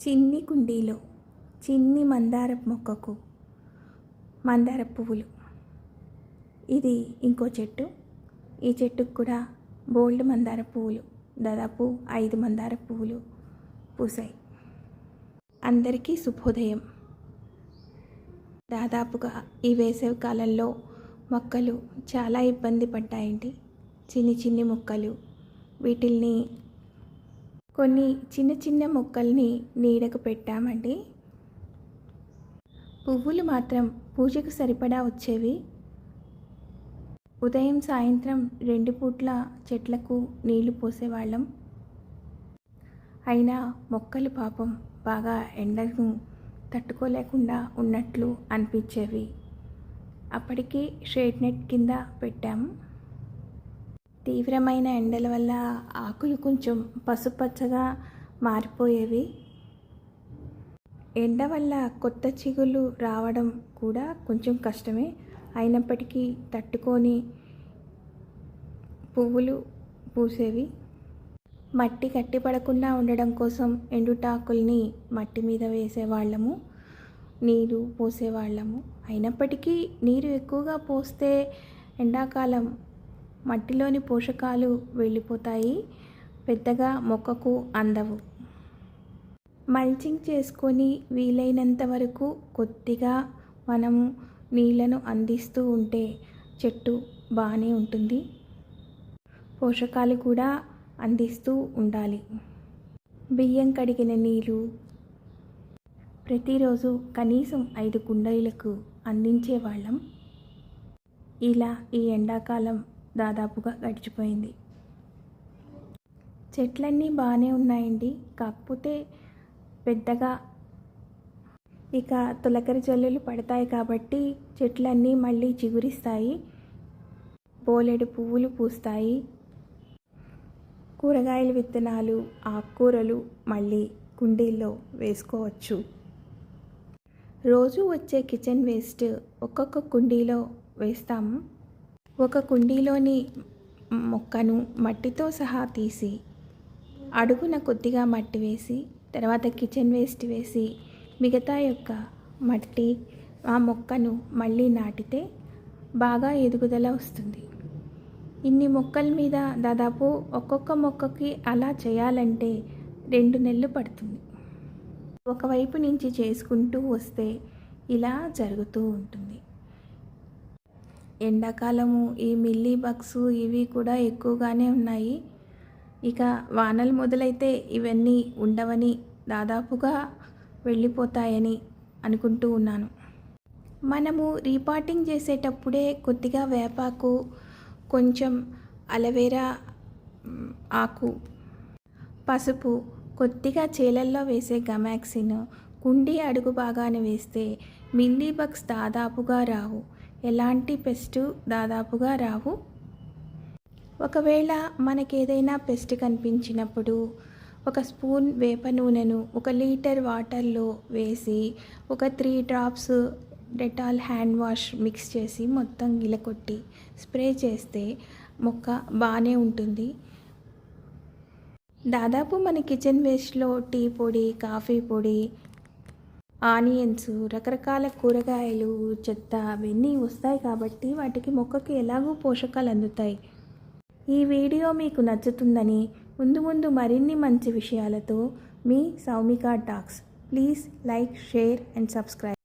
చిన్ని కుండీలో చిన్ని మందార మొక్కకు మందార పువ్వులు. ఇది ఇంకో చెట్టు. ఈ చెట్టుకు కూడా బోల్డ్ మందార పువ్వులు, దాదాపు 5 మందార పువ్వులు పూసాయి. అందరికీ శుభోదయం. దాదాపుగా ఈ వేసవి కాలంలో మొక్కలు చాలా ఇబ్బంది పడ్డాయండి. చిన్ని చిన్ని మొక్కలు, వీటిల్ని కొన్ని చిన్న చిన్న మొక్కల్ని నీడకు పెట్టామండి. పువ్వులు మాత్రం పూజకు సరిపడా వచ్చేవి. ఉదయం సాయంత్రం 2 పూట్ల చెట్లకు నీళ్లు పోసేవాళ్ళం. అయినా మొక్కలు పాపం బాగా ఎండను తట్టుకోలేకుండా ఉన్నట్లు అనిపించేవి. అప్పటికి షేడ్ నెట్ కింద పెట్టాము. తీవ్రమైన ఎండల వల్ల ఆకులు కొంచెం పసుపచ్చగా మారిపోయేవి. ఎండ వల్ల కొత్త చిగుళ్ళు రావడం కూడా కొంచెం కష్టమే. అయినప్పటికీ తట్టుకొని పువ్వులు పూసేవి. మట్టి గట్టిపడకుండా ఉండడం కోసం ఎండుటాకుల్ని మట్టి మీద వేసేవాళ్ళము, నీరు పోసేవాళ్ళము. అయినప్పటికీ నీరు ఎక్కువగా పోస్తే ఎండాకాలం మట్టిలోని పోషకాలు వెళ్ళిపోతాయి, పెద్దగా మొక్కకు అందవు. మల్చింగ్ చేసుకొని వీలైనంత వరకు కొద్దిగా మనము నీళ్లను అందిస్తూ ఉంటే చెట్టు బాగానే ఉంటుంది. పోషకాలు కూడా అందిస్తూ ఉండాలి. బియ్యం కడిగిన నీళ్ళు ప్రతిరోజు కనీసం 5 కుండీలకు అందించేవాళ్ళం. ఇలా ఈ ఎండాకాలం దాదాపుగా గడిచిపోయింది. చెట్లన్నీ బాగానే ఉన్నాయండి. కాకపోతే పెద్దగా ఇక తొలకరి జల్లులు పడతాయి కాబట్టి చెట్లన్నీ మళ్ళీ చిగురిస్తాయి, బోలెడు పువ్వులు పూస్తాయి. కూరగాయల విత్తనాలు, ఆకుకూరలు మళ్ళీ కుండీల్లో వేసుకోవచ్చు. రోజు వచ్చే కిచెన్ వేస్ట్ ఒక్కొక్క కుండీలో వేస్తాము. ఒక కుండీలోని మొక్కను మట్టితో సహా తీసి అడుగున కొద్దిగా మట్టి వేసి తర్వాత కిచెన్ వేస్ట్ వేసి మిగతా యొక్క మట్టి ఆ మొక్కను మళ్ళీ నాటితే బాగా ఎదుగుదల వస్తుంది. ఇన్ని మొక్కల మీద దాదాపు ఒక్కొక్క మొక్కకి అలా చేయాలంటే 2 నెలలు పడుతుంది. ఒకవైపు నుంచి చేసుకుంటూ వస్తే ఇలా జరుగుతూ ఉంటుంది. ఎండాకాలము ఈ మిల్లీ బగ్స్ ఇవి కూడా ఎక్కువగానే ఉన్నాయి. ఇక వానలు మొదలైతే ఇవన్నీ ఉండవని, దాదాపుగా వెళ్ళిపోతాయని అనుకుంటూ ఉన్నాను. మనము రీపాటింగ్ చేసేటప్పుడే కొద్దిగా వేపాకు, కొంచెం అలవేరా ఆకు, పసుపు, కొద్దిగా చేలల్లో వేసే గమాక్సిన్ కుండీ అడుగు భాగాన వేస్తే మిల్లీ బగ్స్ దాదాపుగా రావు, ఎలాంటి పెస్ట్ దాదాపుగా రావు. ఒకవేళ మనకేదైనా పెస్ట్ కనిపించినప్పుడు 1 స్పూన్ వేప నూనెను 1 లీటర్ వాటర్లో వేసి 3 drops Dettol hand wash mix చేసి మొత్తం గిలకొట్టి స్ప్రే చేస్తే మొక్క బాగానే ఉంటుంది. దాదాపు మన కిచెన్ వేస్ట్లో టీ పొడి, కాఫీ పొడి, ఆనియన్స్, రకరకాల కూరగాయలు, చెత్త అవన్నీ వస్తాయి కాబట్టి వాటికి మొక్కకి ఎలాగూ పోషకాలు అందుతాయి. ఈ వీడియో మీకు నచ్చుతుందని ముందు మరిన్ని మంచి విషయాలతో మీ Soumika talks. Please like, share and subscribe.